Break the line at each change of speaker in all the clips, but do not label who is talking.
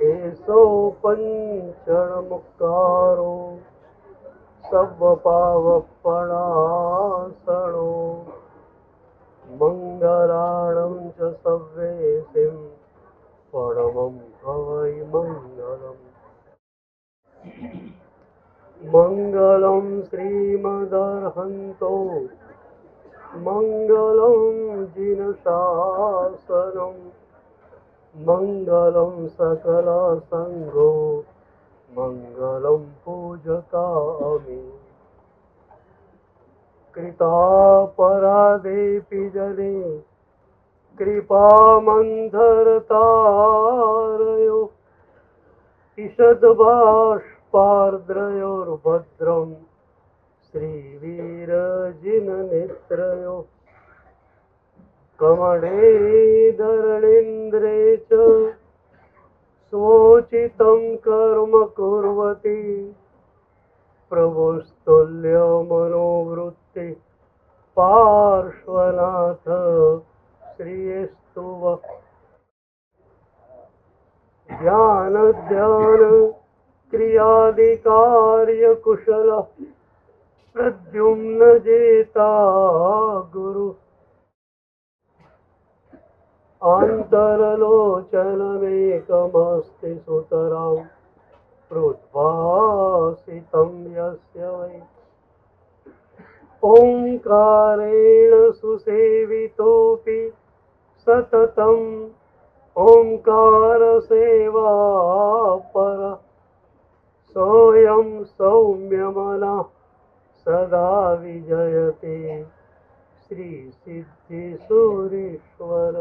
એસો પંચણ મુકારો સબ પાવપણાસણો મંગલાણં ચ સવ્યેસિં પરમં ભવૈ મંગલમ. મંગલમ શ્રીમદર્હંતો મંગલમ જીનશાસનમ મંગલમ સકલ સંઘો મંગલમ પૂજકામિ. કૃતાપરાધેપી જને કૃપામંથરતારયો ઈષદ્બાષ્પાર્દ્રયોર્ભદ્રમ શ્રીવીરજિનનેત્રયો કમળે ધરણેન્દ્રે ચ स्वोचितं कर्म कुर्वति प्रभुस्तुल्य मनोवृत्ति पार्श्वनाथ श्रियस्तु वः. ध्यान ध्यान क्रियादि कार्य कुशल प्रद्युम्न जेता गुरु आन्तरलोचनमेकमस्ति सुतरां प्रोद्भासितं यस्य वै. ओङ्कारेण सुसेवितोऽपि सततम् ओङ्कारसेवापर सोऽयं सौम्यमनः सदा विजयते श्रीसिद्धिसूरीश्वर.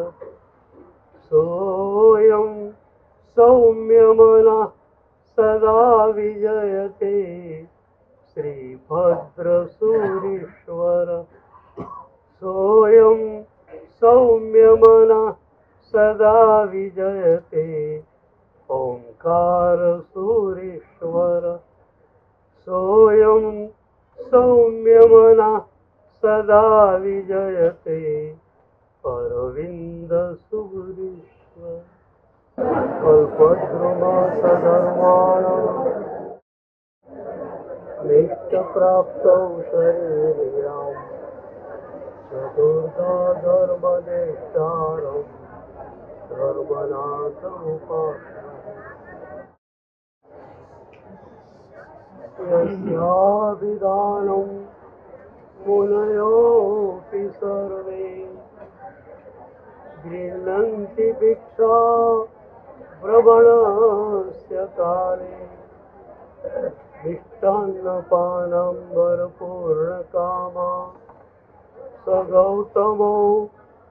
सोऽयं सौम्यमनः सदा विजयते श्रीभद्रसूरीश्वर. सोऽयं सौम्यमनः सदा विजयते ओंकारसूरीश्वर. सोऽयं सौम्यमनः सदा विजयते अरविन्दसूरीश्वर. कल्पद्रुमसधर्माणां नित्यप्राप्तौ शरीरां चतुर्धा धर्मदेष्टारं धर्मनाथमुपास्महे. यस्याभिधानं मुनयोऽपि सर्वे गृह्णन्ति भिक्षा भ्रमणस्य काले मिष्टान्नपानं वरपूर्णकामा स गौतमो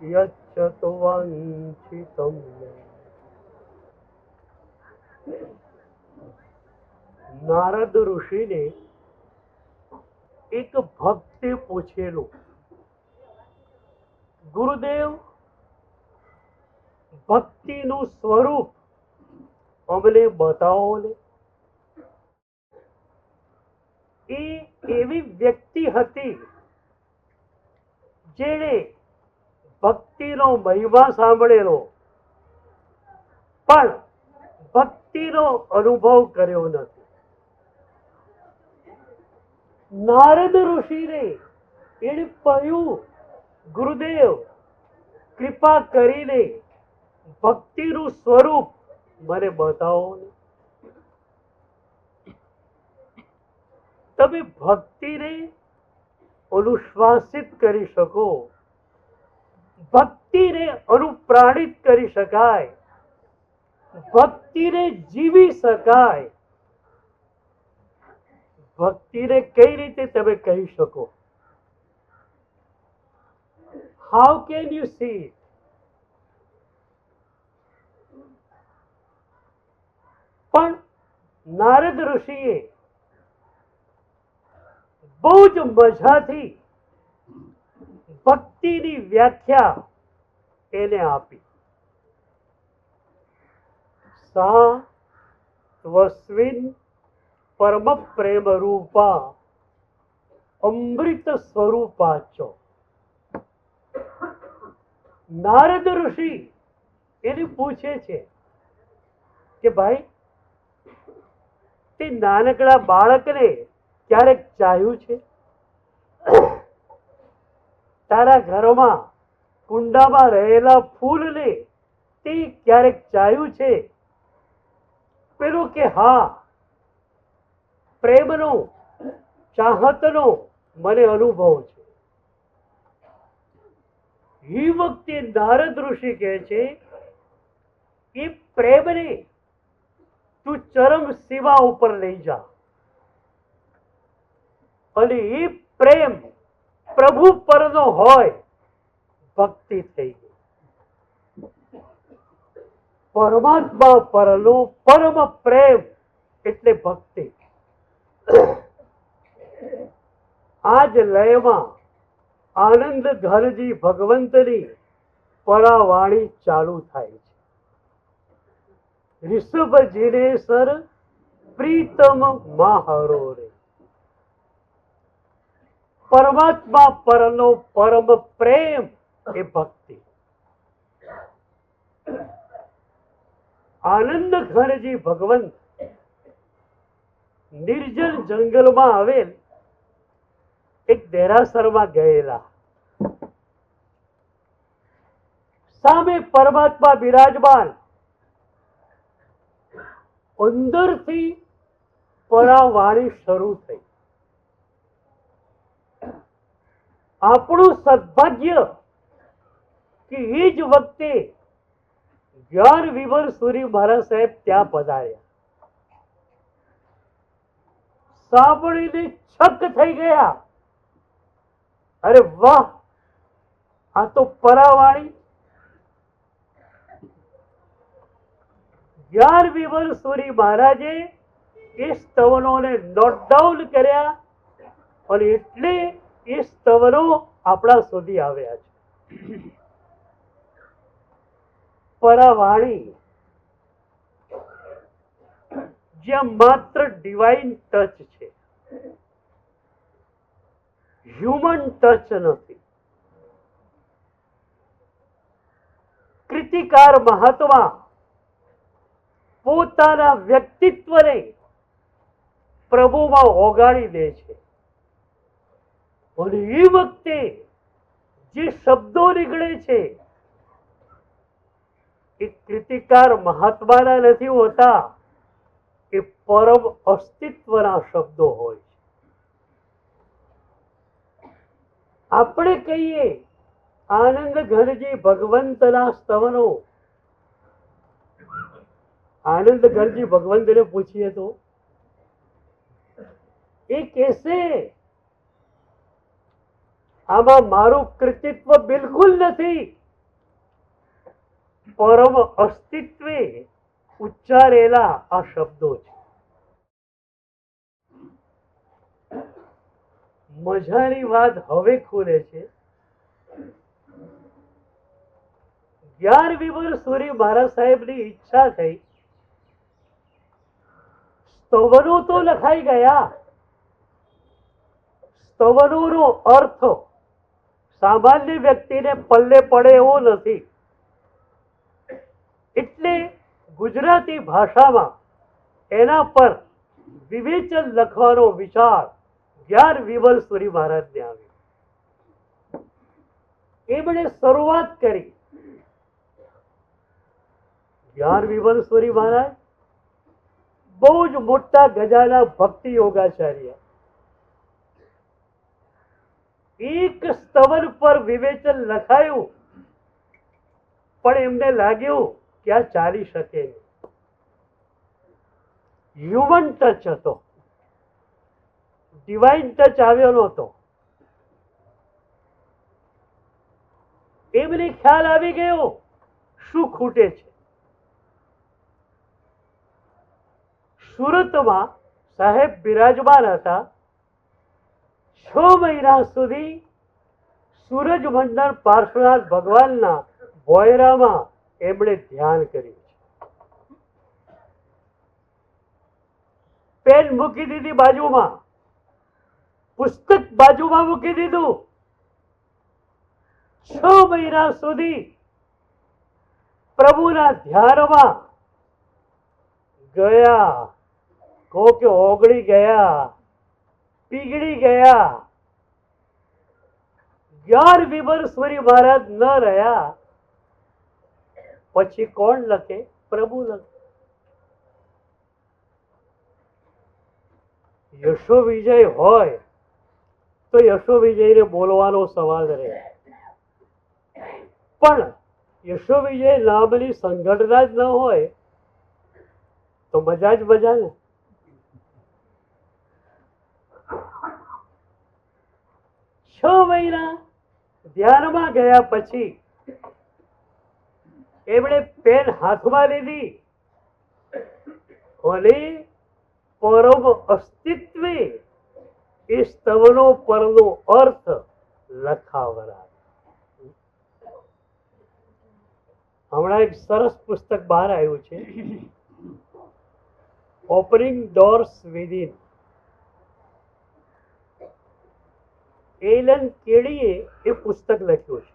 यच्छतु वञ्चितं. નારદ ઋષિને એક ભક્તે પૂછેલું, ગુરુદેવ, ભક્તિનું સ્વરૂપ અમને બતાવો ને. એ એવી વ્યક્તિ હતી જેણે ભક્તિનો મહિમા સાંભળેલો પણ ભક્તિનો અનુભવ કર્યો નથી. નારદ ઋષિને એને કહ્યું, ગુરુદેવ, કૃપા કરીને ભક્તિનું સ્વરૂપ મને બતાવો ને. તમે ભક્તિને અનુશ્વાસિત કરી શકો, ભક્તિને અનુપ્રાણિત કરી શકાય, ભક્તિને જીવી શકાય. ભક્તિને કઈ રીતે તમે કહી શકો? How can you C it? પણ નારદ ઋષિએ બહુ જ મજાથી ભક્તિની વ્યાખ્યા એને આપી. સા ત્વસ્મિન પરમ પ્રેમ રૂપા અમૃત સ્વરૂપાચો. નારદ ઋષિ એને પૂછે છે કે ભાઈ, તે નાનકડા બાળકને ક્યારેક ચાહ્યું છે? તારા ઘરમાં કુંડામાં રહેલા ફૂલને તે ક્યારેક ચાહ્યું છે? પેલું કે હા, પ્રેમનો ચાહતનો મને અનુભવ છે. એ વખતે નારદ ઋષિ કહે છે, એ પ્રેમને તું ચરમ સીમા ઉપર લઈ જા અને એ પ્રેમ પ્રભુ પરનો હોય, ભક્તિ થઈ ગઈ. પરમાત્મા પરનો પરમ પ્રેમ એટલે ભક્તિ. આ જ લયમાં આનંદ ઘનજી ભગવંતની પરાવાણી ચાલુ થાય છે. રિષભ જીનેસર પ્રીતમ માહરો રે. પરમાત્મા પરનો પરમ પ્રેમ એ ભક્તિ. આનંદ ઘનજી ભગવંત નિર્જન જંગલમાં આવેલ એક દેરાસરમાં ગયેલા. સામે પરમાત્મા બિરાજમાન. અંદરથી પરાવાણી શરૂ થઈ. આપણું સદભાગ્ય કે એ જ વખતે જ્ઞાન વિમલ સુરી મહારાજ સાહેબ ત્યાં પધાર્યા. સાંભળીને છક થઈ ગયા. અરે વાહ, આ તો પરાવાણી. જ્ઞાન વિમલ સુરી મહારાજે એ સ્તવનોને નોટ ડાઉન કર્યા અને એટલે એ સ્તવનો આપણા સુધી આવ્યા છે. પરાવાણી જ્યાં માત્ર ડિવાઇન ટચ છે, હ્યુમન ટચ નથી. કૃતિકાર મહાત્મા પોતાના વ્યક્તિત્વને પ્રભુમાં ઓગાળી દે છે અને એ વખતે જે શબ્દો નીકળે છે એ કૃતિકાર મહાત્માના નથી હોતા, એ પરમ અસ્તિત્વના શબ્દો હોય છે. આપણે કહીએ આનંદ ઘનજી ભગવંતના સ્તવનો. આનંદ ઘનજી ભગવંતને પૂછીએ તો એ કહેશે, આમાં મારું કૃતિત્વ બિલકુલ નથી. પરમ અસ્તિત્વે ઉચ્ચારેલા આ શબ્દો છે. મજાની વાત હવે ખુલે છે. જ્ઞાન વિમલ સુરી મહારાજ સાહેબની ઈચ્છા થઈ. સ્તવનો તો લખાઈ ગયા. સ્તવનોનો અર્થ સામાન્ય વ્યક્તિને પલ્લે પડે એવો નથી. એટલે ગુજરાતી ભાષામાં એના પર વિવેચન લખવાનો વિચાર જ્ઞાન વિમલ સુરી મહારાજને આવ્યો. એમણે શરૂઆત કરી. જ્ઞાન વિમલ સુરી મહારાજ બહુ જ મોટા ગજાના ભક્તિ યોગાચાર્ય. એક સ્તવન પર વિવેચન લખાયું પણ એમને લાગ્યું કે આ ચાલી શકે નહીં. હ્યુમન ટચ હતો, ડિવાઇન ટચ આવ્યો નહોતો. એમને ખ્યાલ આવી ગયો શું ખૂટે છે. સુરતમાં સાહેબ બિરાજમાન હતા. 6 મહિના સુધી સૂરજ મંડળ પાર્શ્વનાથ ભગવાનના ભોયરામાં એમણે ધ્યાન કર્યું છે. પેન મૂકી દીધી બાજુમાં, પુસ્તક બાજુમાં મૂકી દીધું. 6 મહિના સુધી પ્રભુના ધ્યાનમાં ગયા. કહો કે ઓગળી ગયા, પીગળી ગયા. 11 વર્ષ મહારાજ ન રહ્યા. પછી કોણ લખે? પ્રભુ લખે. યશો વિજય હોય તો યશો વિજયને બોલવાનો સવાલ રહે, પણ યશો વિજય નામની સંગઠના જ ન હોય તો મજા જ મજા ને. છ મહિના ધ્યાનમાં ગયા પછી એમણે પેન હાથમાં લીધી અને પરમ અસ્તિત્વે એ સ્તવનો પરનો અર્થ લખાવરા. હમણાં એક સરસ પુસ્તક બહાર આવ્યું છે, ઓપનિંગ ડોર્સ વિધિન. એલન કેડીએ એ પુસ્તક લખ્યું છે.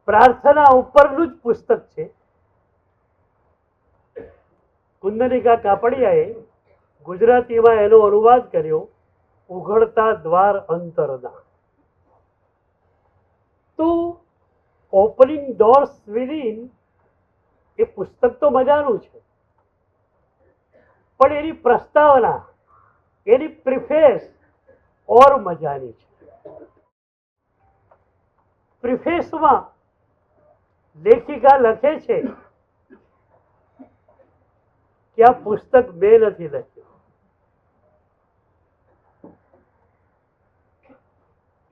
પ્રાર્થના ઉપરનું જ પુસ્તક છે. કુંદનિકા કાપડિયાએ ગુજરાતીમાં એનો અનુવાદ કર્યો, ઉઘડતા દ્વાર અંતરના. તો ઓપનિંગ ડોર્સ વિધિન એ પુસ્તક તો મજાનું છે, પણ એની પ્રસ્તાવના, એની પ્રિફેસ ઓર મજાની છે. પ્રિફેસમાં લેખિકા લખે છે કે આ પુસ્તક મેં નથી લખ્યું.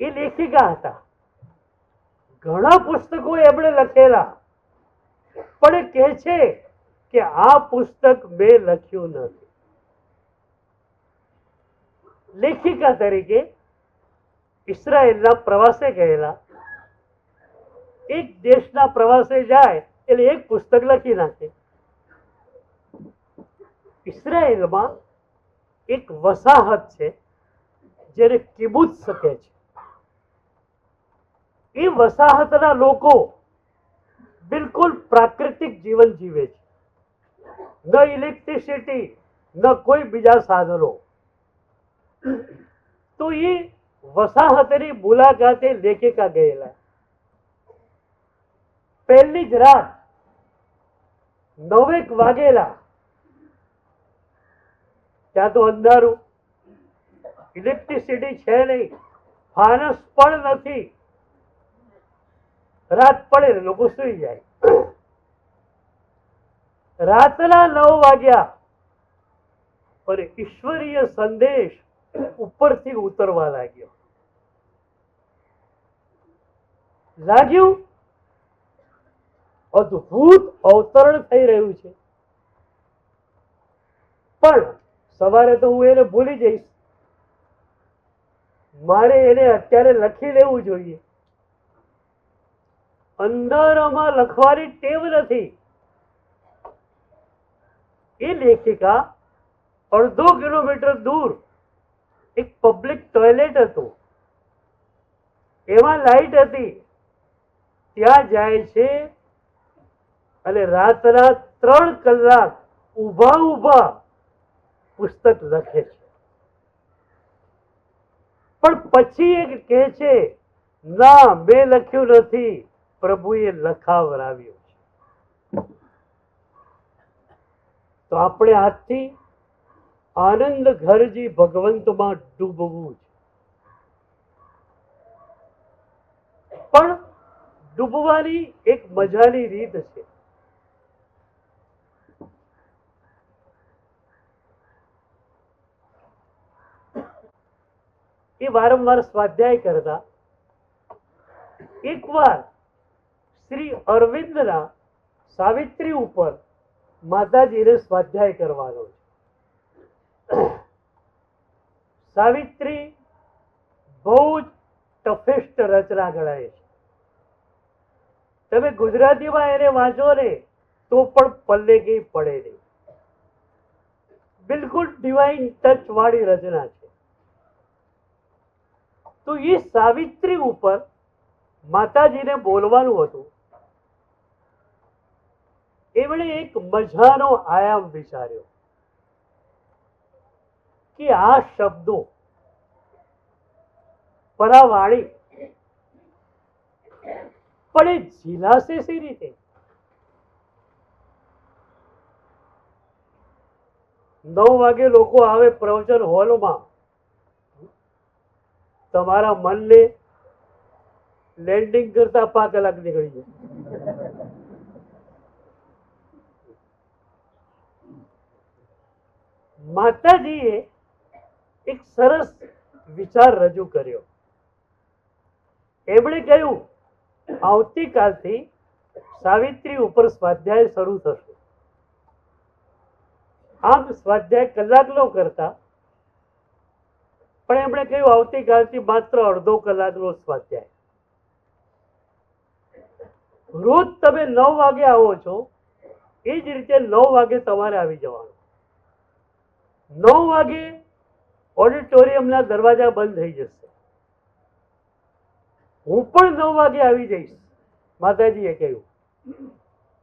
એ લેખિકા હતા. ઘણા પુસ્તકો એમણે લખેલા, પણ એ કહે છે કે આ પુસ્તક મેં લખ્યું નથી. લેખિકા તરીકે ઇઝરાયલના પ્રવાસે ગયેલા. એક દેશના પ્રવાસે જાય એટલે એક પુસ્તક લખી નાખે. ઇઝરાયલમાં એક વસાહત છે જેને કિબુત્સ કહે છે. એ વસાહતના લોકો બિલકુલ પ્રાકૃતિક જીવન જીવે છે. ન ઇલેક્ટ્રિસિટી, ન કોઈ બીજા સાધનો. તો એ વસાહતની મુલાકાતે લેખિકા ગયેલા. પહેલી જ રાત 9 વાગેલા. ત્યાં તો અંધારું, ઇલેક્ટ્રિસિટી છે નહીં, ફાનસ પણ નથી. રાત પડે ને લોકો સુઈ જાય. રાતના 9 વાગ્યા અને ઈશ્વરીય સંદેશ ઉપરથી ઉતરવા લાગ્યું. અદ્ભુત અવતરણ થઈ રહ્યું છે. પણ સવારે તો હું એને ભૂલી જઈશ. મારે એને અત્યારે લખી લેવું જોઈએ. અંધારામાં લખવાની ટેવ નથી. એ લેખિકા 1.5 કિલોમીટર દૂર એક પબ્લિક ટોયલેટ હતું, એમાં લાઈટ હતી, ત્યાં જાય છે અને રાતના 3 કલાક ઊભા ઊભા પુસ્તક લખે છે. પણ પછી એ કહે છે, ના, મેં લખ્યું નથી, પ્રભુએ લખાવરાવ્યું છે. તો આપણે આજથી આનંદ ઘરજી ભગવંતમાં ડૂબવું છે. પણ ડૂબવાની એક મજાની રીત છે. એ વારંવાર સ્વાધ્યાય કરતા. એકવાર શ્રી અરવિંદના સાવિત્રી ઉપર માતાજીને સ્વાધ્યાય કરવાનો છે. સાવિત્રી બહુ જ ટફેસ્ટ રચના ગણાય છે. તમે ગુજરાતીમાં એને વાંચો ને તો પણ પલ્લે કઈ પડે નહીં. બિલકુલ ડિવાઇન ટચ વાળી રચના છે. તો એ સાવિત્રી ઉપર માતાજીને બોલવાનું હતું. એમણે એક મજાનો આયામ વિચાર્યો કે આ શબ્દો પરાવાણી પણ એ ઝીલાશે સી રીતે? 9 વાગે લોકો આવે પ્રવચન હોલમાં, તમારા મનને લેન્ડિંગ કરતા 5 કલાક નીકળી જાય. માતાજીએ એક સરસ વિચાર રજૂ કર્યો. એમણે કહ્યું, આવતીકાલથી સાવિત્રી ઉપર સ્વાધ્યાય શરૂ થશે. આમ સ્વાધ્યાય કલાકનો કરતા, પણ એમણે કહ્યું આવતીકાલથી માત્ર અડધો કલાકનો સ્વાધ્યાય. રોજ તમે 9 વાગે આવો છો, એ જ રીતે 9 વાગે તમારે આવી જવાનું. 9 વાગે ઓડિટોરિયમના દરવાજા બંધ થઈ જશે. હું પણ 9 વાગે આવી જઈશ. માતાજીએ કહ્યું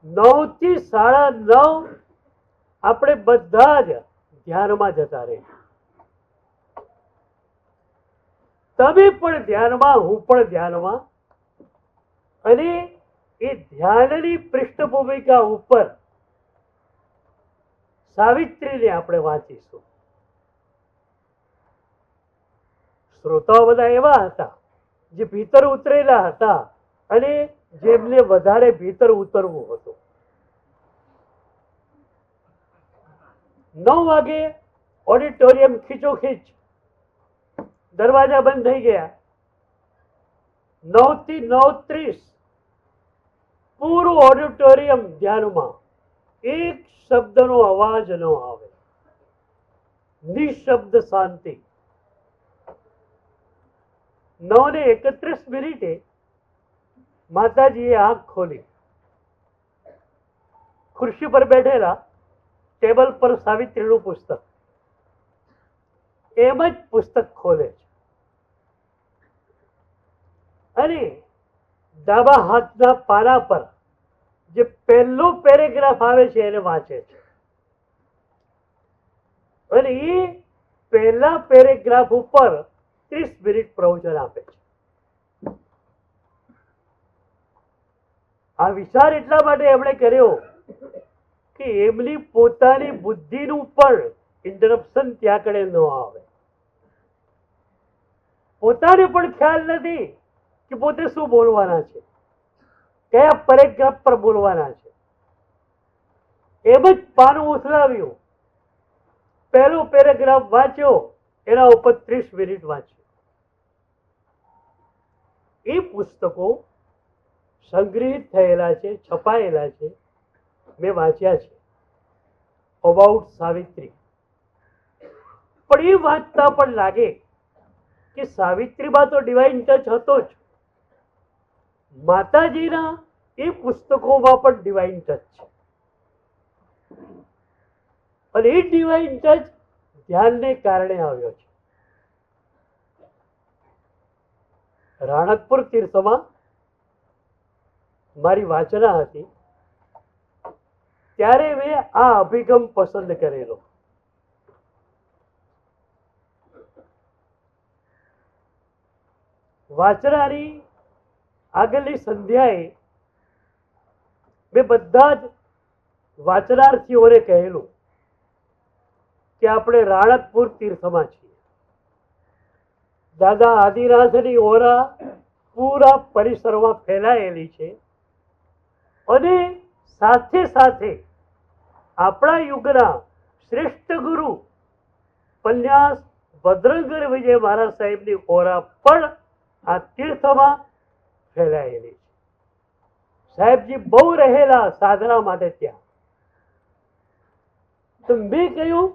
9 થી 9:30 આપણે બધા જ ધ્યાનમાં જતા રહે. તમે પણ ધ્યાનમાં, હું પણ ધ્યાનમાં, અને એ ધ્યાનની પૃષ્ઠભૂમિકા ઉપર સાવિત્રીને આપણે વાંચીશું. શ્રોતાઓ બધા એવા હતા જે ભીતર ઉતરેલા હતા અને જેમને વધારે ભીતર ઉતરવું હતું. 9 વાગે ઓડિટોરિયમ ખીચોખીચ, દરવાજા બંધ થઈ ગયા. 9 થી 9:30 પૂરું ઓડિટોરિયમ ધ્યાનમાં. એક શબ્દનો અવાજ ન આવે, નિશબ્દ શાંતિ. 9:31 માતાજીએ આંખ ખોલી. ખુરશી પર બેઠેલા, ટેબલ પર સાવિત્રીનું પુસ્તક. એમ જ પુસ્તક ખોલે છે અને ડાબા હાથના પાના પર જે પહેલો પેરેગ્રાફ આવે છે એને વાંચે છે. અને એ પહેલા પેરેગ્રાફ ઉપર 30 મિનિટ પ્રવચન આપે છે. આ વિચાર એટલા માટે એમણે કર્યો કે એમની પોતાની બુદ્ધિનું પણ ઇન્ટરપ્શન ત્યાં કડે ન આવે. પોતાને પણ ખ્યાલ નથી કે પોતે શું બોલવાના છે, કયા પેરેગ્રાફ પર બોલવાના છે. એમ જ પાનું ઉથલાવ્યું, પહેલો પેરેગ્રાફ વાંચ્યો, એના ઉપર 30 મિનિટ વાંચ્યું. એ પુસ્તકો સંગ્રહિત થયેલા છે, છપાયેલા છે, મેં વાંચ્યા છે, અબાઉટ સાવિત્રી. પણ એ વાંચતા પણ લાગે કે સાવિત્રીમાં તો ડિવાઇન ટચ હતો જ, માતાજીના એ પુસ્તકોમાં પણ ડિવાઇન ટચ છે. અને એ ડિવાઇન ટચ ધ્યાનને કારણે આવ્યો છે. રાણકપુર તીર્થમાં મારી વાચના હતી ત્યારે મેં આ અભિગમ પસંદ કરેલો. વાચનાની આગળની સંધ્યાએ મેં બધા જ વાચનાર્થીઓને કહેલું કે આપણે રાણકપુર તીર્થમાં છીએ. દાદા આદિનાથની ઓરા પૂરા પરિસરમાં ફેલાયેલી છે અને સાથે સાથે આપણા યુગના શ્રેષ્ઠ ગુરુ પન્યાસ ભદ્રંગર વિજય મહારાજ સાહેબની ઓરા પણ આ તીર્થમાં ફેલાયેલી છે. સાહેબજી બહુ રહેલા સાધના માટે ત્યાં. તો મેં કહ્યું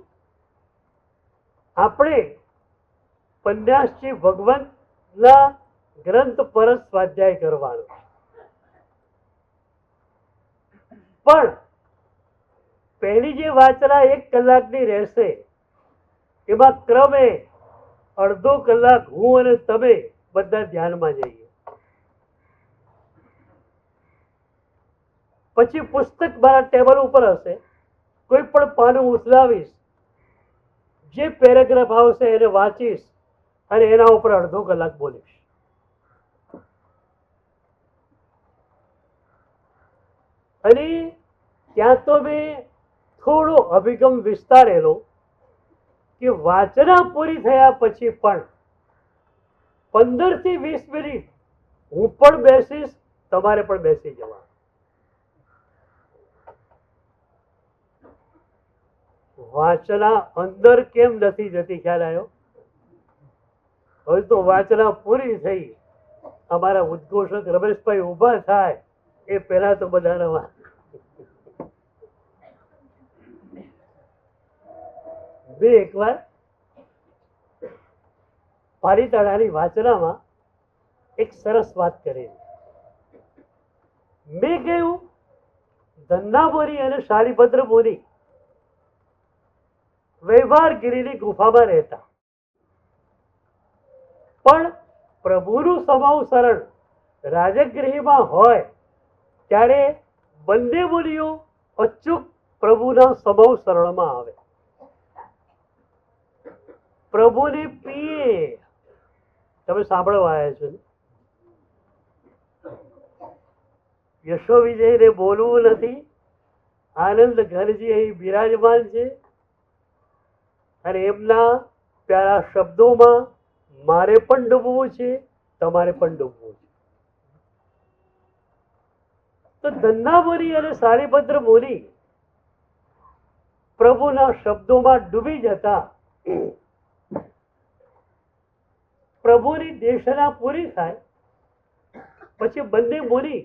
આપણે પન્યાસજી ભગવાનના ગ્રંથ પર જ સ્વાધ્યાય કરવાનો, પણ પહેલી જે વાચના 1 કલાકની રહેશે એમાં ક્રમે અડધો કલાક હું અને તમે બધા ધ્યાનમાં જઈએ. પછી પુસ્તક મારા ટેબલ ઉપર હશે, કોઈ પણ પાનું ઉથલાવીશ, જે પેરેગ્રાફ આવશે એને વાંચીશ અને એના ઉપર અડધો કલાક બોલીશ. અને ત્યાં તો મેં થોડો અભિગમ વિસ્તારેલો કે વાચના પૂરી થયા પછી પણ 15 થી 20 મિનિટ હું પણ બેસીશ, તમારે પણ બેસી જવા. વાચના અંદર કેમ નથી જતી ખ્યાલ આવ્યો? હવે તો વાચના પૂરી થઈ, અમારા ઉદ્ઘોષક રમેશભાઈ ઉભા થાય એ પહેલા તો બધાના બે એકવાર પારીતાણાની વાચનામાં એક સરસ વાત કરી. મેં કહ્યું ધન્નામોરી અને શાલિભદ્ર મુનિ વૈવારગીરીની ગુફામાં રહેતા, પણ પ્રભુનું સ્વભાવ સરળ રાજગૃહમાં હોય ત્યારે બંને મુનિઓ અચૂક પ્રભુના સ્વભાવ સરળમાં આવે. પ્રભુને પીએ, તમે સાંભળવા આવ્યા છો. યશો વિજયને બોલવું નથી, આનંદ ઘરજી અહીં બિરાજમાન છે અને એમના પ્યારા શબ્દોમાં મારે પણ ડૂબવું છે, તમારે પણ ડૂબવું છે. તો ધન્નામુનિ અને શાલિભદ્ર મુનિ પ્રભુના શબ્દોમાં ડૂબી જતા પ્રભુની દેશના પૂરી થાય પછી બંને મુનિ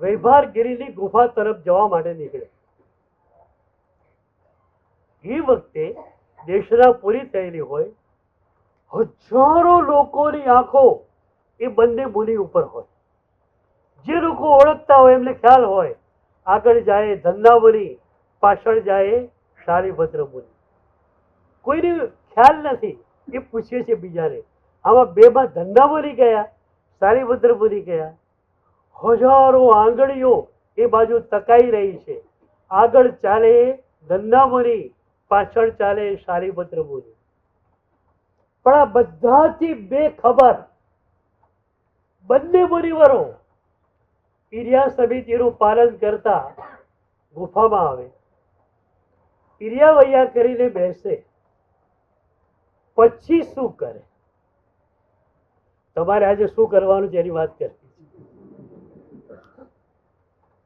વૈવારગીરીની ગુફા તરફ જવા માટે નીકળે. એ વખતે દેશના પૂરી થયેલી હોય, હજારો લોકોની આંખો એ બંને મુનિ ઉપર હોય. જે લોકો ઓળખતા હોય એમને ખ્યાલ હોય, આગળ જાય ધન્નામુનિ, પાછળ જાય શાલિભદ્ર મુનિ. કોઈને ખ્યાલ નથી, એ પૂછે છે બીજાને, આમાં બેમાં ધન્નામુનિ ગયા, શાલિભદ્ર મુનિ ગયા. હજારો આંગળીઓ એ બાજુ તકાઈ રહી છે. આગળ ચાલે ધન્નામુનિ, પાછળ ચાલે શાલિભદ્ર મુનિ. પણ આ બધાથી બેખબર બંને મુનિવરો ઈર્યા સમિતિનું પાલન કરતા ગુફામાં આવે, ઈર્યા વૈયા કરીને બેસે. પછી શું કરે? તમારે આજે શું કરવાનું છે એની વાત કરવી.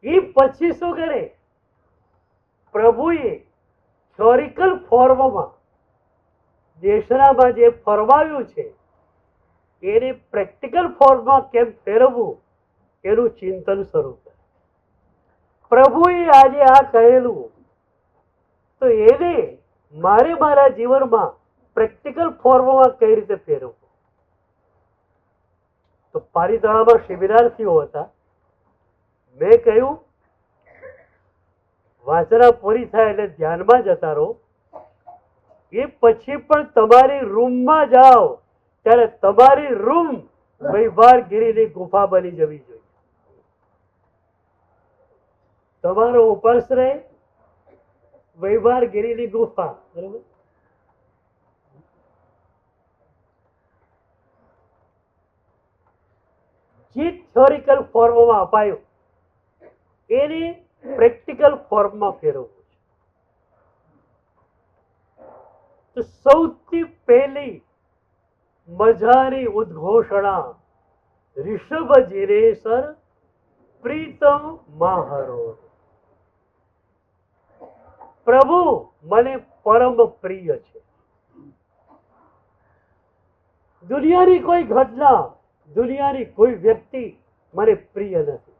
એ પછી શું કરે? પ્રભુએ થિયોરિકલ ફોર્મમાં દેશનામાં જે ફરમાવ્યું છે એને પ્રેક્ટિકલ ફોર્મમાં કેમ ફેરવવું એનું ચિંતન શરૂ કરે. પ્રભુએ આજે આ કહેલું તો એને મારે મારા જીવનમાં પ્રેક્ટિકલ ફોર્મમાં કઈ રીતે ફેરવવું. તો પારીતાણામાં શિબિરાર્થીઓ હતા. મેં કહ્યું વાચના પૂરી થાય એટલે ધ્યાનમાં જતા રહો. એ પછી પણ તમારી રૂમમાં જાઓ ત્યારે તમારી રૂમ વૈવારગીરીની ગુફા બની જવી જોઈએ. તમારો ઉપાસ રહે વૈવારગીરીની ગુફા. બરોબર? જે થિયોરિકલ ફોર્મમાં અપાયું એને પ્રેક્ટિકલ ફોર્મમાં ફેરવવું છે. તો સૌથી પહેલી મજાની ઉદ્ઘોષણા ઋષભજીરે સર પ્રીતમ માહરો. પ્રભુ મને પરમ પ્રિય છે. દુનિયાની કોઈ ઘટના, દુનિયાની કોઈ વ્યક્તિ મને પ્રિય નથી.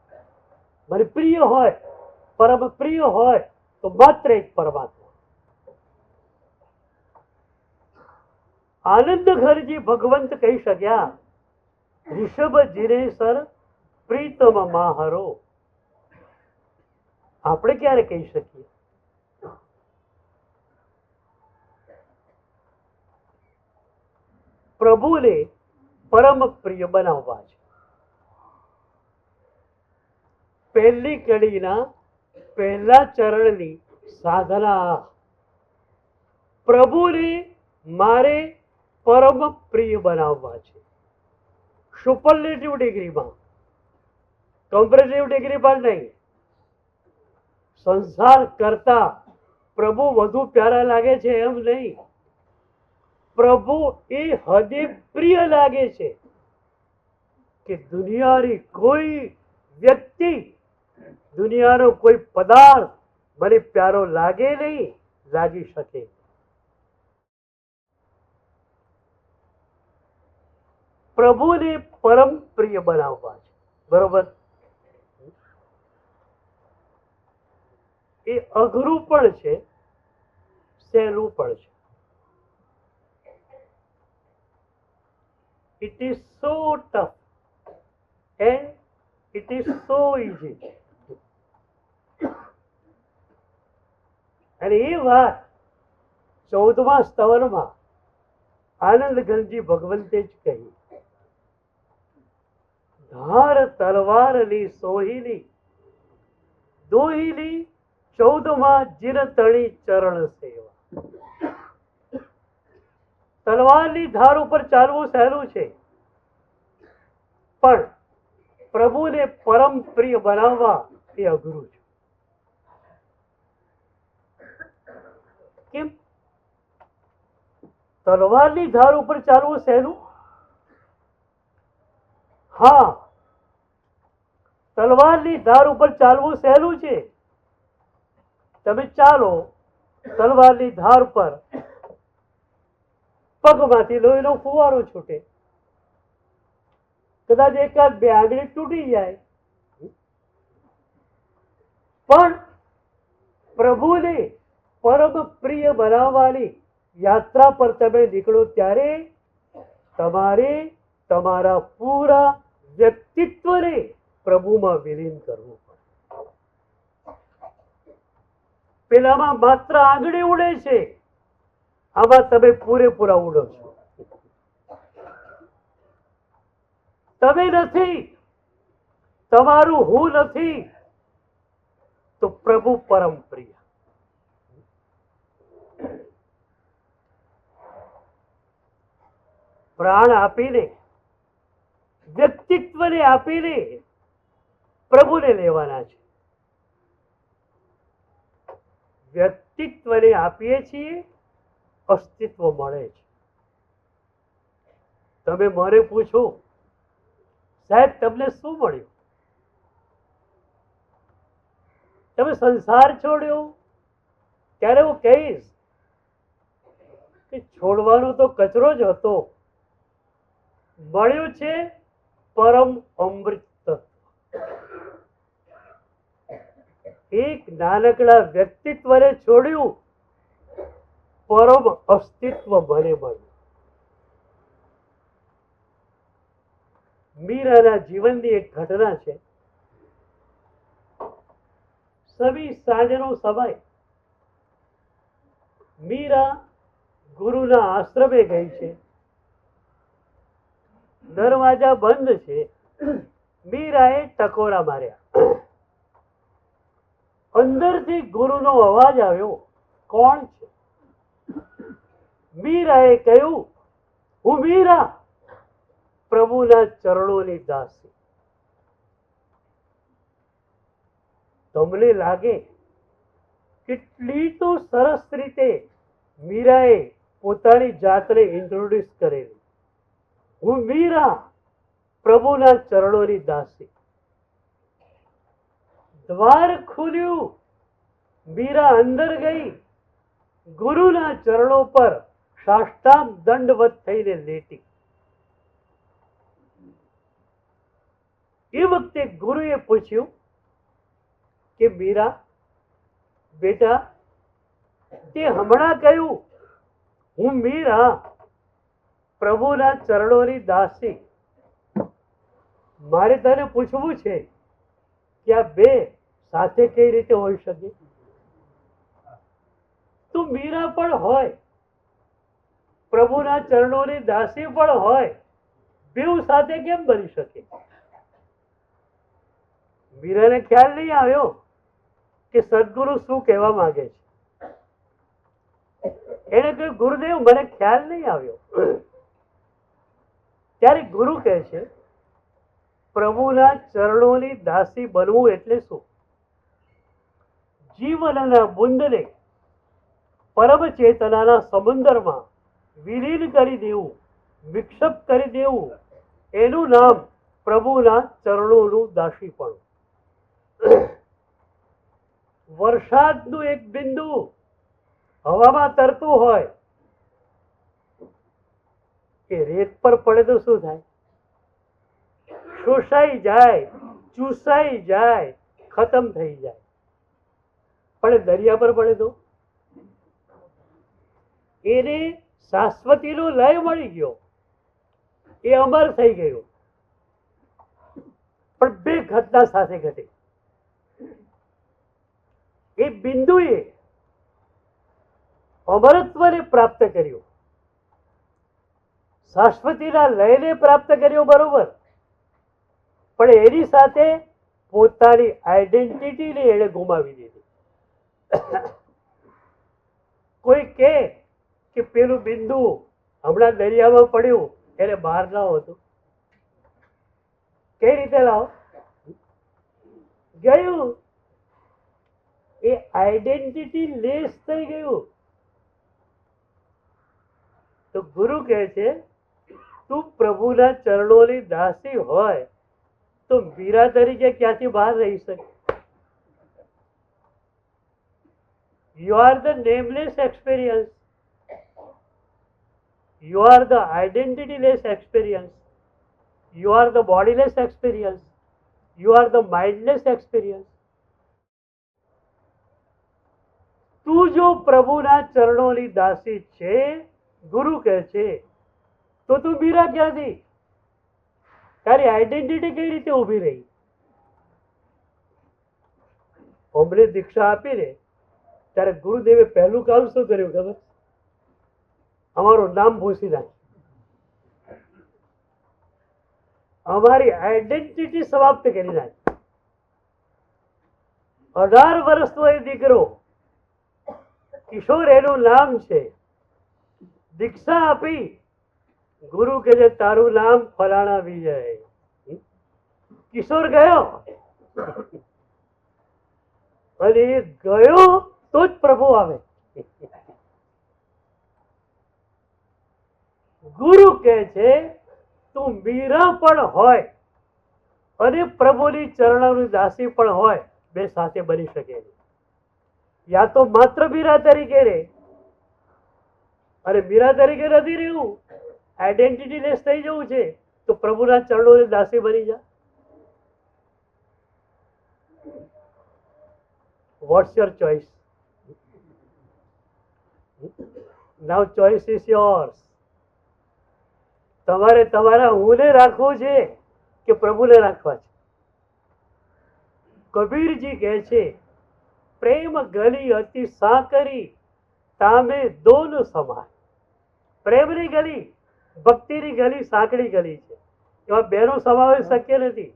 મને પ્રિય હોય, પરમ પ્રિય હોય તો માત્ર એક પરમાત્મા. આનંદ ઘરજી ભગવંત કહી શક્યા, ઋષભ જીનેસર પ્રીતમ માહરો. આપણે ક્યારે કહી શકીએ? પ્રભુને પરમ પ્રિય બનાવવા છે. પહેલી કડીના પહેલા ચરણની સાધના, પ્રભુને મારે પરમ પ્રિય બનાવવા છે. સુપરલેટિવ ડિગ્રીમાં, કમ્પેરેટિવ ડિગ્રી પર નહીં. સંસાર કરતા પ્રભુ વધુ પ્યારા લાગે છે એમ નહીં. પ્રભુ એ હદે પ્રિય લાગે છે કે દુનિયાની કોઈ વ્યક્તિ, દુનિયાનો કોઈ પદાર્થ મને પ્યારો લાગે નહીં, લાગી શકે. પ્રભુને પરમ પ્રિય બનાવવા છે. બરોબર? એ અઘરું પણ છે, સહેલું પણ છે. It is so tough and it is so easy. અને એ વાત 14મા સ્તવનમાં આનંદ ઘનજી ભગવંતે જ કહી. ધાર તલવારની સોહિલી, દોહિલી 14મા જીરતણી ચરણ સેવા. તલવારની ધાર ઉપર ચાલવું સહેલું છે, પણ પ્રભુને પરમ પ્રિય બનાવવા એ અઘરું છે. કેમ? તલવારની ધાર ઉપર ચાલવું સહેલું? હા, તલવારની ધાર ઉપર ચાલવું સહેલું છે. તમે ચાલો, તલવારની ધાર પર પગમાંથી લોહીનો ફુવારો છૂટે, કદાચ એકાદ બે આંગળી તૂટી જાય. પણ પ્રભુને પરમ પ્રિય બનાવવાની યાત્રા પર તમે નીકળો ત્યારે તમારે તમારા પૂરા વ્યક્તિત્વને પ્રભુમાં વિલીન કરવું પડે. પેલામાં માત્ર આંગળી ઉડે છે, આમાં તમે પૂરેપૂરા ઉડો છો. તમે નથી, તમારું હું નથી, તો પ્રભુ પરમ પ્રિય. પ્રાણ આપીને, વ્યક્તિત્વને આપીને પ્રભુને લેવાના છે. વ્યક્તિત્વને આપીએ છીએ, અસ્તિત્વ મળે છે. તમે મને પૂછો, સાહેબ તમને શું મળ્યું? તમે સંસાર છોડ્યો? ત્યારે હું કહીશ કે છોડવાનો તો કચરો જ હતો, મળ્યું છે પરમ અમૃત તત્વ. એક નાનકડા વ્યક્તિત્વને છોડ્યું, પરમ અસ્તિત્વ મને મળ્યું. મીરાના જીવનની એક ઘટના છે. સવી સાંજનો સમય, મીરા ગુરુના આશ્રમે ગઈ છે. દરવાજા બંધ છે. મીરાએ ટકોરા માર્યા. અંદરથી ગુરુનો અવાજ આવ્યો, કોણ છે? મીરાએ કહ્યું, હું મીરા, પ્રભુના ચરણોની દાસી. તમને લાગે કેટલી તો સરસ રીતે મીરાએ પોતાની જાતને ઇન્ટ્રોડ્યુસ કરેલી. હું મીરા, પ્રભુના ચરણોની દાસી. દ્વાર ખુલ્યું, મીરા અંદર ગઈ, ગુરુના ચરણો પર સાષ્ટાંગ દંડવત થઈને લેટી. એ વખતે ગુરુએ પૂછ્યું કે મીરા બેટા, તે હમણાં કહ્યું હું મીરા, પ્રભુના ચરણોની દાસી. મારે તને પૂછવું છે કે આ બે સાથે કઈ રીતે હોઈ શકે? તું મીરા પણ હોય, પ્રભુના ચરણોની દાસી પણ હોય, બેઉ સાથે કેમ બની શકે? મીરાને ખ્યાલ નહીં આવ્યો કે સદગુરુ શું કહેવા માંગે છે. એને કહ્યું, ગુરુદેવ મને ખ્યાલ નહીં આવ્યો. ત્યારે ગુરુ કહે છે, પ્રભુના ચરણોની દાસી બનવું એટલે શું? જીવનના બુંદને પરમ ચેતનાના સમુદ્રમાં વિલીન કરી દેવું, વિક્ષેપ કરી દેવું, એનું નામ પ્રભુના ચરણોનું દાસીપણું. વરસાદનું એક બિંદુ હવામાં તરતું હોય, એ રેત પર પડે તો શું થાય? શોષાઈ જાય, ચૂસાઈ જાય, ખતમ થઈ જાય. પણ દરિયા પર પડે તો એને શાશ્વતીનો લય મળી ગયો, એ અમર થઈ ગયો. પણ બે ઘટના સાથે ઘટે. એ બિંદુએ અમરત્વને પ્રાપ્ત કર્યું, શાશ્વતીના લયને પ્રાપ્ત કર્યો, બરોબર. પણ એની સાથે પોતાની આઈડેન્ટિટીને એને ગુમાવી દીધી. કોઈ કે પેલું બિંદુ હમણાં દરિયામાં પડ્યું, એને બહાર લાવો હતું. કઈ રીતે લાવો? ગયું. એ આઈડેન્ટિટી લેસ થઈ ગયું. તો ગુરુ કહે છે, તું પ્રભુના ચરણોની દાસી હોય તો મીરા તરીકે ક્યાંથી બહાર રહી શકે? You are the nameless experience. You are the identityless experience. You are the bodiless experience. You are the mindless experience. તું જો પ્રભુના ચરણોની દાસી છે, ગુરુ કહે છે, તો તું મીરા ક્યાંથી? તારી આઈડેન્ટિટી કઈ રીતે ઉભી રહી? અમને દીક્ષા આપીને ત્યારે ગુરુદેવે પહેલું કામ શું કર્યું ખબર? અમારું નામ ભૂસી નાખ્યું, અમારી આઈડેન્ટિટી સમાપ્ત કરી નાખી. 18 વર્ષનો એ દીકરો, કિશોર એનું નામ છે. દીક્ષા આપી, ગુરુ કહે છે તારું નામ ફલાણા વિજય. કિશોર ગયો, અને એ ગયો તો જ પ્રભુ આવે. ગુરુ કહે છે તું મીરા પણ હોય અને પ્રભુની ચરણોની દાસી પણ હોય, બે સાથે બની શકે નહીં. યા તો માત્ર મીરા તરીકે રહે, અને મીરા તરીકે નથી રહેવું, આઈડેન્ટિટી લેસ થઈ જવું છે, તો પ્રભુના ચરણોની દાસી બની જા. What's your choice? Now choice is yours. તમારે તમારા હુંને રાખવું છે કે પ્રભુને રાખવા છે? કબીરજી કહે છે, પ્રેમ ગલી અતિ સાકરી તામે દોન સમાય. પ્રેમની ગલી, ભક્તિની ગલી સાંકડી ગલી છે, એમાં બેનો સમાવેશ શક્ય નથી.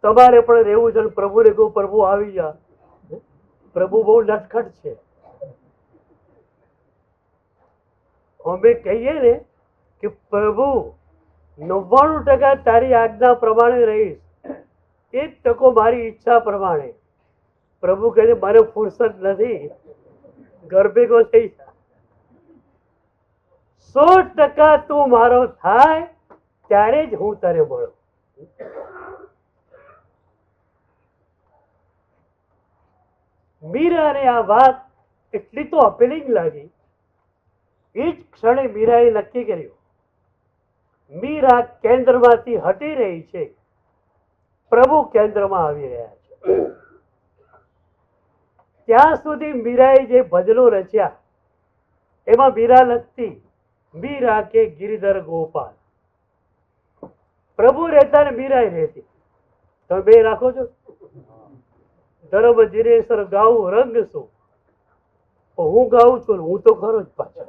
તમારે પણ રહેવું છે. પ્રભુને કહું, પ્રભુ આવી જા. પ્રભુ બહુ નટખટ છે. અમે કહીએ ને કે પ્રભુ 99% તારી આજ્ઞા પ્રમાણે રહીશ, 1% મારી ઈચ્છા પ્રમાણે. પ્રભુ કહે છે મારે ફુરસદ નથી, ઘર ભેગો થઈ જા. 100% તું મારો થાય ત્યારે જ હું તને મળું. મીરાને આ વાત એટલી તો અપીલિંગ લાગી. એ જ ક્ષણે મીરાએ નક્કી કર્યું, મીરા કેન્દ્રમાંથી હટી રહી છે, પ્રભુ કેન્દ્રમાં આવી રહ્યા છે. ત્યાં સુધી મીરાએ જે ભજનો રચ્યા એમાં મીરા લખતી, मीरा के गिरिधर गोपाल। प्रभु रहता ने मीरा रहती। તમે બે રાખો છો ધર્મ જીરેશ્વર ગાવું રંગ શું, હું ગાઉં છું હું તો ખરો જ પાછો,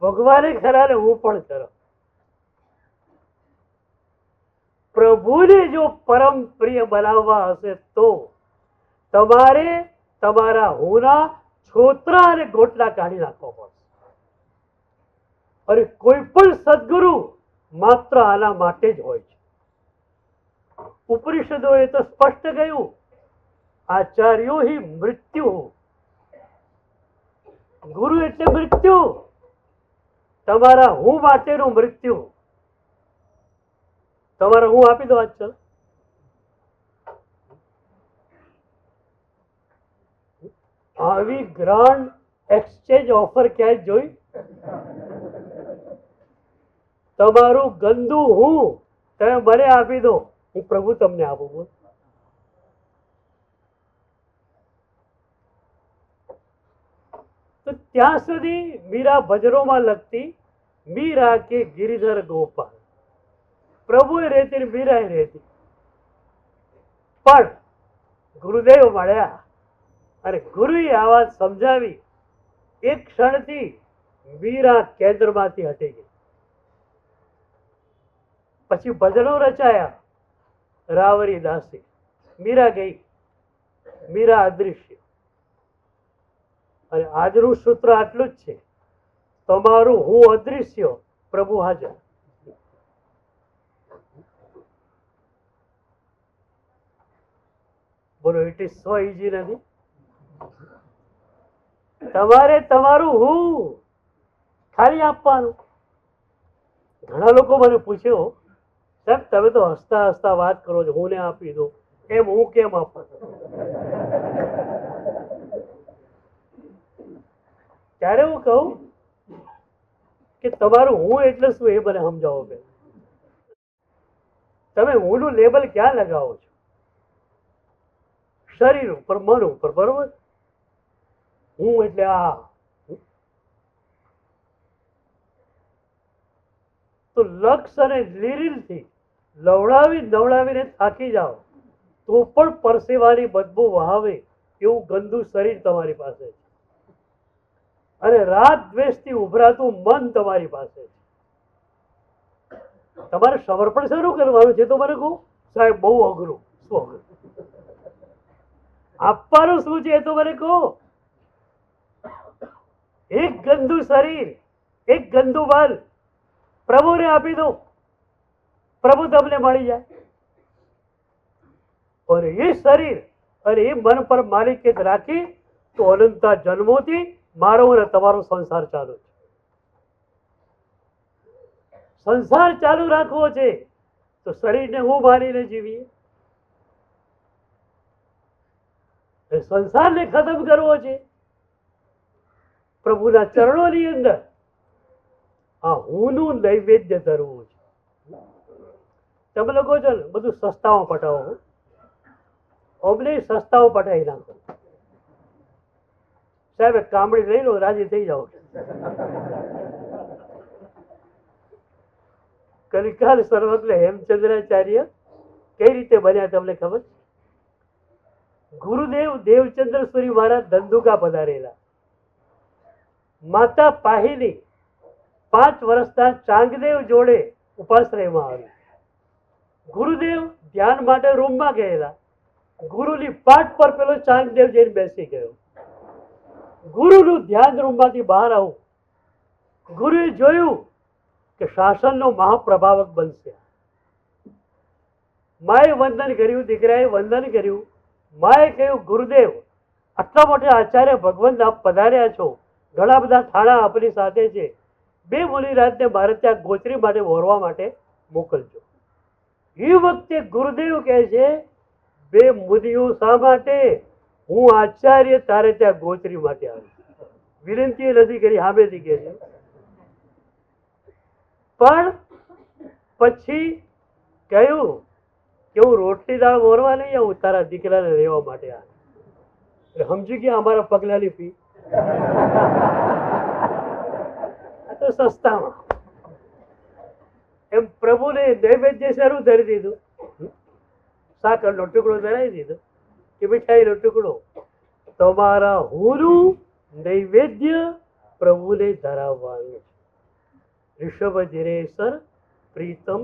ભગવાને ખરા ને હું પણ ખરો। પ્રભુને જો પરમ પ્રિય બનાવવા હશે તો તમારે તમારા હુંના છોતરા અને ગોટલા કાઢી નાખવા પડશે। અને કોઈ પણ સદગુરુ માત્ર આના માટે જ હોય છે। ઉપનિષદોએ તો સ્પષ્ટ કહ્યું, આચાર્યો હિ મૃત્યુ। ગુરુ એટલે મૃત્યુ, તમારા હું માટેનું મૃત્યુ। તમારે હું આપી દો આજ ચાલ, આવી ગ્રાન્ડ એક્સચેન્જ ઓફર ક્યાંય જોઈ? તમારું ગંદુ હું તમે મને આપી દો, હું પ્રભુ તમને આપું। બોલ, તો ત્યાં સુધી મીરા ભજનોમાં લખતી મીરા કે गिरिधर गोपाल। પ્રભુએ રહેતી ને મીરાએ રહેતી। પણ ગુરુદેવ મળ્યા અને ગુરુએ આ વાત સમજાવી। એક ક્ષણથી મીરા કેન્દ્રમાંથી હટી ગઈ। પછી ભજનો રચાયા રાવરી દાસી। મીરા ગઈ, મીરા અદૃશ્ય। અને આજનું સૂત્ર આટલું જ છે, તમારું હું અદૃશ્ય, પ્રભુ હાજર। બોલો, ઇટ ઇઝ સો ઇઝી નથી? તમારે તમારું હું ખાલી આપવાનું। ઘણા લોકો મને પૂછ્યો, સાહેબ તમે તો હસતા હસતા વાત કરો છો, હું ને આપી દો, એમ હું કેમ આપવા? ત્યારે હું કહું કે તમારું હું એટલે શું એ મને સમજાવો। કે તમે હુંનું લેબલ ક્યાં લગાવો છો? શરીર ઉપર, મન ઉપર, બરોબર? હું એટલે આ, તો લક્ષ અને લીરીલથી લવડાવી નવડાવીને થાકી જાઓ તો પણ પરસેવાની બદબુ વહાવે એવું ગંદુ શરીર તમારી પાસે છે। અને રાત દ્વેષથી ઉભરાતું મન તમારી પાસે છે। તમારે સમર્પણ શરૂ કરવાનું છે તો મને કહું, સાહેબ બહુ અઘરું। શું અઘરું? આપવાનું શું છે એ તો મને કહો। એક ગંદુ શરીર, એક ગંદુ મન પ્રભુને આપી દો, પ્રભુ તમને મળી જાય। और ये शरीर અને એ મન પર માલિકિયત રાખી તો અનંતા જન્મોથી મારો અને તમારો સંસાર ચાલુ છે। સંસાર ચાલુ રાખવો છે તો શરીરને હું માનીને જીવીએ। સંસારને ખતમ કરવો છે, પ્રભુના ચરણોની અંદર આ હુંનું નૈવેદ્ય ધરવું છે। તમે લોકો છો ને બધું સસ્તામાં પટાવો, અમને સસ્તાઓ પટાવી નાખો। સાહેબ એક કામડી લઈ લો, રાજી થઈ જાઓ। કલિકાલ સર્વજ્ઞ હેમચંદ્રાચાર્ય કઈ રીતે બન્યા તમને ખબર? ગુરુદેવ દેવચંદ્ર સુરી મહારાજ ધંધુકા પધારેલા। માતા પાહિની 5 વર્ષના ચાંગદેવ જોડે ઉપાશ્રયમાં આવી। ગુરુદેવ ધ્યાન માટે રૂમમાં ગયેલા। ગુરુની પાટ પર પેલો ચાંગદેવ જઈને બેસી ગયો। ગુરુનું ધ્યાન રૂમમાંથી બહાર આવું, ગુરુએ જોયું કે શાસનનો મહાપ્રભાવક બનશે। માએ વંદન કર્યું, દીકરાએ વંદન કર્યું। માએ કહ્યું, ગુરુદેવ આટલા મોટા આચાર્ય ભગવંત આપ પધાર્યા છો, ઘણા બધા થાણા આપણી સાથે છે, 2 મુનિરાજને મારે ત્યાં ગોચરી માટે વરવા માટે મોકલજો। એ વખતે ગુરુદેવ કહે છે, 2 મુનિઓ શા માટે? હું આચાર્ય તારે ત્યાં ગોચરી માટે આવી, વિનંતી નથી કરી, સામેથી કહે છે। પણ પછી કહ્યું કે હું રોટલી દાળ વરવા નહીં આવું, તારા દીકરાને રહેવા માટે આ। સમજી ગયા અમારા પગલાની ફી? તો સસ્તામાં. એમ પ્રભુને નૈવેદ્ય શરૂ ધરી દીધું, સાકરનો ટુકડો ધરાવી દીધો કે મીઠાઈનો ટુકડો, તમારા હુરું નૈવેદ્ય પ્રભુને ધરાવવાનું છે. ઋષભ ધીરેસર પ્રીતમ